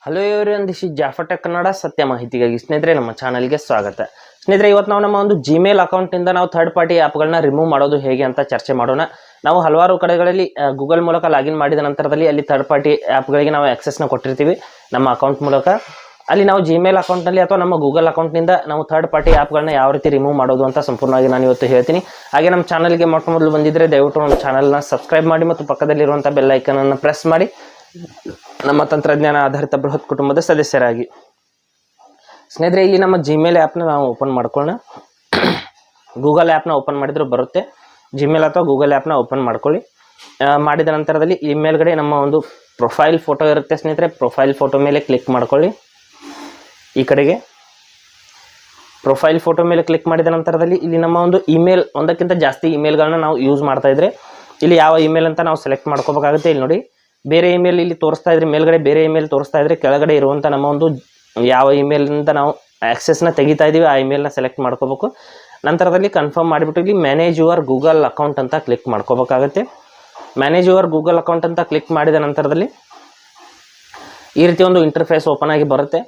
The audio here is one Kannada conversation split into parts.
Hello everyone, this is Jafar tech Kannada ಸತ್ಯ ಮಾಹಿತಿಗಾಗಿ ಸ್ನೇಹಿತರೆ ನಮ್ಮ ಚಾನಲ್ಗೆ ಸ್ವಾಗತ. ಸ್ನೇಹಿತರೆ, ಇವತ್ತು ನಾವು ನಮ್ಮ ಒಂದು ಜಿಮೇಲ್ ಅಕೌಂಟ್ನಿಂದ ನಾವು ಥರ್ಡ್ ಪಾರ್ಟಿ ಆ್ಯಪ್ಗಳನ್ನ ರಿಮೂವ್ ಮಾಡೋದು ಹೇಗೆ ಅಂತ ಚರ್ಚೆ ಮಾಡೋಣ. ನಾವು ಹಲವಾರು ಕಡೆಗಳಲ್ಲಿ ಗೂಗಲ್ ಮೂಲಕ ಲಾಗಿನ್ ಮಾಡಿದ ನಂತರದಲ್ಲಿ ಅಲ್ಲಿ ಥರ್ಡ್ ಪಾರ್ಟಿ ಆ್ಯಪ್ಗಳಿಗೆ ನಾವು ಆಕ್ಸೆಸ್ನ ಕೊಟ್ಟಿರ್ತೀವಿ ನಮ್ಮ ಅಕೌಂಟ್ ಮೂಲಕ. ಅಲ್ಲಿ ನಾವು ಜಿಮೇಲ್ ಅಕೌಂಟ್ನಲ್ಲಿ ಅಥವಾ ನಮ್ಮ ಗೂಗಲ್ ಅಕೌಂಟ್ನಿಂದ ನಾವು ಥರ್ಡ್ ಪಾರ್ಟಿ ಆ್ಯಪ್ಗಳನ್ನ ಯಾವ ರೀತಿ ರಿಮೂವ್ ಮಾಡೋದು ಅಂತ ಸಂಪೂರ್ಣವಾಗಿ ನಾನು ಇವತ್ತು ಹೇಳ್ತೀನಿ. ಹಾಗೆ ನಮ್ಮ ಚಾನಲ್ಗೆ ಮೊದಲು ಬಂದಿದ್ದರೆ ದಯವಿಟ್ಟು ನಮ್ಮ ಚಾನಲ್ನ ಸಬ್ಸ್ಕ್ರೈಬ್ ಮಾಡಿ ಮತ್ತು ಪಕ್ಕದಲ್ಲಿರುವಂಥ ಬೆಲ್ ಐಕನನ್ನು ಪ್ರೆಸ್ ಮಾಡಿ ನಮ್ಮ ತಂತ್ರಜ್ಞಾನ ಆಧಾರಿತ ಬೃಹತ್ ಕುಟುಂಬದ ಸದಸ್ಯರಾಗಿ. ಸ್ನೇಹಿತರೆ, ಇಲ್ಲಿ ನಮ್ಮ ಜಿಮೇಲ್ ಆ್ಯಪ್ನ ನಾವು ಓಪನ್ ಮಾಡ್ಕೊಳ್ಳೋಣ. ಗೂಗಲ್ ಆ್ಯಪ್ನ ಓಪನ್ ಮಾಡಿದ್ರು ಬರುತ್ತೆ. ಜಿಮೇಲ್ ಅಥವಾ ಗೂಗಲ್ ಆ್ಯಪ್ನ ಓಪನ್ ಮಾಡ್ಕೊಳ್ಳಿ. ಮಾಡಿದ ನಂತರದಲ್ಲಿ ಈ ಮೇಲ್ಗಡೆ ನಮ್ಮ ಒಂದು ಪ್ರೊಫೈಲ್ ಫೋಟೋ ಇರುತ್ತೆ ಸ್ನೇಹಿತರೆ. ಪ್ರೊಫೈಲ್ ಫೋಟೋ ಮೇಲೆ ಕ್ಲಿಕ್ ಮಾಡ್ಕೊಳ್ಳಿ. ಈ ಕಡೆಗೆ ಪ್ರೊಫೈಲ್ ಫೋಟೋ ಮೇಲೆ ಕ್ಲಿಕ್ ಮಾಡಿದ ನಂತರದಲ್ಲಿ ಇಲ್ಲಿ ನಮ್ಮ ಒಂದು ಇಮೇಲ್, ಒಂದಕ್ಕಿಂತ ಜಾಸ್ತಿ ಇಮೇಲ್ಗಳನ್ನ ನಾವು ಯೂಸ್ ಮಾಡ್ತಾ ಇದ್ರೆ ಇಲ್ಲಿ ಯಾವ ಇಮೇಲ್ ಅಂತ ನಾವು ಸೆಲೆಕ್ಟ್ ಮಾಡ್ಕೋಬೇಕಾಗುತ್ತೆ. ಇಲ್ಲಿ ನೋಡಿ, ಬೇರೆ ಇಮೇಲ್ ಇಲ್ಲಿ ತೋರಿಸ್ತಾ ಇದ್ರೆ ಮೇಲ್ಗಡೆ ಬೇರೆ ಇಮೇಲ್ ತೋರಿಸ್ತಾ ಇದ್ರೆ ಕೆಳಗಡೆ ಇರುವಂಥ ನಮ್ಮ ಒಂದು ಯಾವ ಇಮೇಲಿಂದ ನಾವು ಆಕ್ಸೆಸ್ನ ತೆಗಿತಾ ಇದ್ದೀವಿ ಆ ಇಮೇಲ್ನ ಸೆಲೆಕ್ಟ್ ಮಾಡ್ಕೋಬೇಕು. ನಂತರದಲ್ಲಿ ಕನ್ಫರ್ಮ್ ಮಾಡಿಬಿಟ್ಟು ಇಲ್ಲಿ ಮ್ಯಾನೇಜ್ ಯುವರ್ ಗೂಗಲ್ ಅಕೌಂಟ್ ಅಂತ ಕ್ಲಿಕ್ ಮಾಡ್ಕೋಬೇಕಾಗುತ್ತೆ. ಮ್ಯಾನೇಜ್ ಯುವರ್ ಗೂಗಲ್ ಅಕೌಂಟ್ ಅಂತ ಕ್ಲಿಕ್ ಮಾಡಿದ ನಂತರದಲ್ಲಿ ಈ ರೀತಿ ಒಂದು ಇಂಟರ್ಫೇಸ್ ಓಪನ್ ಆಗಿ ಬರುತ್ತೆ.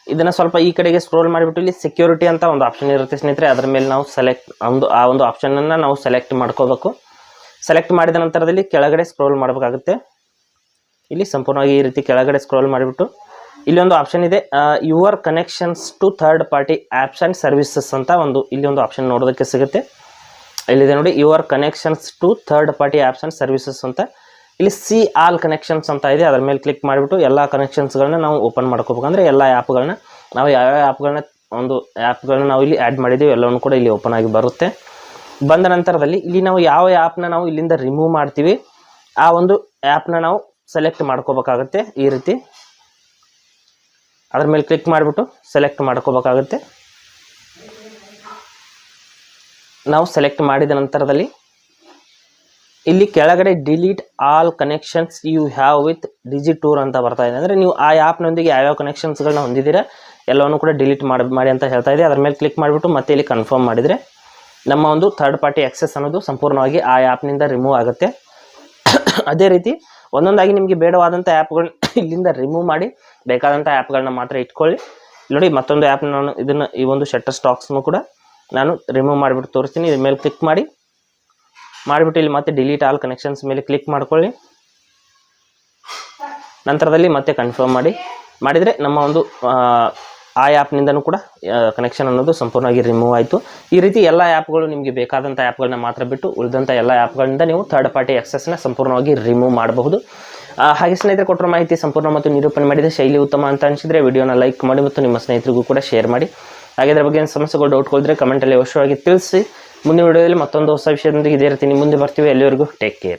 ಇದನ್ನು ಸ್ವಲ್ಪ ಈ ಕಡೆಗೆ ಸ್ಕ್ರೋಲ್ ಮಾಡಿಬಿಟ್ಟು ಇಲ್ಲಿ ಸೆಕ್ಯೂರಿಟಿ ಅಂತ ಒಂದು ಆಪ್ಷನ್ ಇರುತ್ತೆ ಸ್ನೇಹಿತರೆ. ಅದರ ಮೇಲೆ ನಾವು ಆ ಒಂದು ಆಪ್ಷನನ್ನು ನಾವು ಸೆಲೆಕ್ಟ್ ಮಾಡ್ಕೋಬೇಕು. ಸೆಲೆಕ್ಟ್ ಮಾಡಿದ ನಂತರದಲ್ಲಿ ಕೆಳಗಡೆ ಸ್ಕ್ರೋಲ್ ಮಾಡಬೇಕಾಗುತ್ತೆ. ಇಲ್ಲಿ ಸಂಪೂರ್ಣವಾಗಿ ಈ ರೀತಿ ಕೆಳಗಡೆ ಸ್ಕ್ರೋಲ್ ಮಾಡಿಬಿಟ್ಟು ಇಲ್ಲಿ ಒಂದು ಆಪ್ಷನ್ ಇದೆ, your connections to third party apps and services ಅಂತ ಇಲ್ಲಿ ಒಂದು ಆಪ್ಷನ್ ನೋಡೋದಕ್ಕೆ ಸಿಗುತ್ತೆ. ಇಲ್ಲಿದೆ ನೋಡಿ, your connections to third party apps and services ಅಂತ. ಇಲ್ಲಿ ಸಿ ಆಲ್ ಕನೆಕ್ಷನ್ಸ್ ಅಂತ ಇದೆ. ಅದರ ಮೇಲೆ ಕ್ಲಿಕ್ ಮಾಡಿಬಿಟ್ಟು ಎಲ್ಲ ಕನೆಕ್ಷನ್ಸ್ಗಳನ್ನ ನಾವು ಓಪನ್ ಮಾಡ್ಕೋಬೇಕಂದ್ರೆ ಎಲ್ಲ ಆ್ಯಪ್ಗಳನ್ನ ನಾವು ಯಾವ್ಯಾವ ಆ್ಯಪ್ಗಳನ್ನ ನಾವು ಇಲ್ಲಿ ಆ್ಯಡ್ ಮಾಡಿದ್ದೀವಿ ಎಲ್ಲವನ್ನು ಕೂಡ ಇಲ್ಲಿ ಓಪನ್ ಆಗಿ ಬರುತ್ತೆ. ಬಂದ ನಂತರದಲ್ಲಿ ಇಲ್ಲಿ ನಾವು ಯಾವ ಆ್ಯಪ್ನ ನಾವು ಇಲ್ಲಿಂದ ರಿಮೂವ್ ಮಾಡ್ತೀವಿ ಆ ಒಂದು ಆ್ಯಪ್ನ ನಾವು ಸೆಲೆಕ್ಟ್ ಮಾಡ್ಕೋಬೇಕಾಗುತ್ತೆ. ಈ ರೀತಿ ಅದ್ರ ಮೇಲೆ ಕ್ಲಿಕ್ ಮಾಡಿಬಿಟ್ಟು ಸೆಲೆಕ್ಟ್ ಮಾಡ್ಕೋಬೇಕಾಗುತ್ತೆ. ನಾವು ಸೆಲೆಕ್ಟ್ ಮಾಡಿದ ನಂತರದಲ್ಲಿ ಇಲ್ಲಿ ಕೆಳಗಡೆ delete all connections you have with Digitour ಅಂತ ಬರ್ತಾ ಇದೆ. ಅಂದರೆ ನೀವು ಆ ಆ್ಯಪ್ನೊಂದಿಗೆ ಯಾವ್ಯಾವ ಕನೆಕ್ಷನ್ಸ್ಗಳನ್ನ ಹೊಂದಿದ್ದೀರಾ ಎಲ್ಲವನ್ನು ಕೂಡ ಡಿಲೀಟ್ ಮಾಡಿ ಅಂತ ಹೇಳ್ತಾ ಇದೆ. ಅದ್ರ ಮೇಲೆ ಕ್ಲಿಕ್ ಮಾಡಿಬಿಟ್ಟು ಮತ್ತೆ ಇಲ್ಲಿ ಕನ್ಫರ್ಮ್ ಮಾಡಿದರೆ ನಮ್ಮ ಒಂದು ಥರ್ಡ್ ಪಾರ್ಟಿ ಆಕ್ಸೆಸ್ ಅನ್ನೋದು ಸಂಪೂರ್ಣವಾಗಿ ಆ ಆ್ಯಪ್ನಿಂದ ರಿಮೂವ್ ಆಗುತ್ತೆ. ಅದೇ ರೀತಿ ಒಂದೊಂದಾಗಿ ನಿಮಗೆ ಬೇಡವಾದಂಥ ಆ್ಯಪ್ಗಳನ್ನ ಇಲ್ಲಿಂದ ರಿಮೂವ್ ಮಾಡಿ ಬೇಕಾದಂಥ ಆ್ಯಪ್ಗಳನ್ನ ಮಾತ್ರ ಇಟ್ಕೊಳ್ಳಿ. ನೋಡಿ, ಮತ್ತೊಂದು ಆ್ಯಪ್ನ ನಾನು ಈ ಒಂದು ಶಟರ್ ಸ್ಟಾಕ್ಸ್ನು ಕೂಡ ನಾನು ರಿಮೂವ್ ಮಾಡಿಬಿಟ್ಟು ತೋರಿಸ್ತೀನಿ. ಇದ್ರ ಮೇಲೆ ಕ್ಲಿಕ್ ಮಾಡಿಬಿಟ್ಟು ಇಲ್ಲಿ ಮತ್ತೆ ಡಿಲೀಟ್ ಆಲ್ ಕನೆಕ್ಷನ್ಸ್ ಮೇಲೆ ಕ್ಲಿಕ್ ಮಾಡ್ಕೊಳ್ಳಿ. ನಂತರದಲ್ಲಿ ಮತ್ತೆ ಕನ್ಫರ್ಮ್ ಮಾಡಿದರೆ ನಮ್ಮ ಒಂದು ಆ ಆ್ಯಪ್ನಿಂದನೂ ಕೂಡ ಕನೆಕ್ಷನ್ ಅನ್ನೋದು ಸಂಪೂರ್ಣವಾಗಿ ರಿಮೂವ್ ಆಯಿತು. ಈ ರೀತಿ ಎಲ್ಲ ಆ್ಯಪ್ಗಳು ನಿಮಗೆ ಬೇಕಾದಂಥ ಆ್ಯಪ್ಗಳನ್ನ ಮಾತ್ರ ಬಿಟ್ಟು ಉಳಿದಂಥ ಎಲ್ಲ ಆ್ಯಪ್ಗಳಿಂದ ನೀವು ಥರ್ಡ್ ಪಾರ್ಟಿ ಆಕ್ಸೆಸ್ನ ಸಂಪೂರ್ಣವಾಗಿ ರಿಮೂವ್ ಮಾಡಬಹುದು. ಹಾಗೆ ಸ್ನೇಹಿತರೆ, ಕೊಟ್ಟಿರೋ ಮಾಹಿತಿ ಸಂಪೂರ್ಣ ಮತ್ತು ನಿರೂಪಣೆ ಮಾಡಿದ ಶೈಲಿ ಉತ್ತಮ ಅಂತ ಅನಿಸಿದರೆ ವಿಡಿಯೋನ ಲೈಕ್ ಮಾಡಿ ಮತ್ತು ನಿಮ್ಮ ಸ್ನೇಹಿತರಿಗೂ ಕೂಡ ಶೇರ್ ಮಾಡಿ. ಹಾಗೆ ಅದರ ಬಗ್ಗೆ ಏನು ಸಮಸ್ಯೆಗಳು ಡೌಟ್ಗಳಿದ್ರೆ ಕಮೆಂಟಲ್ಲಿ ಅವಶ್ಯವಾಗಿ ತಿಳಿಸಿ. ಮುಂದಿನ ವಿಡಿಯೋದಲ್ಲಿ ಮತ್ತೊಂದು ಹೊಸ ವಿಷಯದೊಂದಿಗೆ ಇದೇ ರೀತಿ ನಿಮ್ಮ ಮುಂದೆ ಬರ್ತೀವಿ. ಎಲ್ಲಿವರೆಗೂ ಟೇಕ್ ಕೇರ್.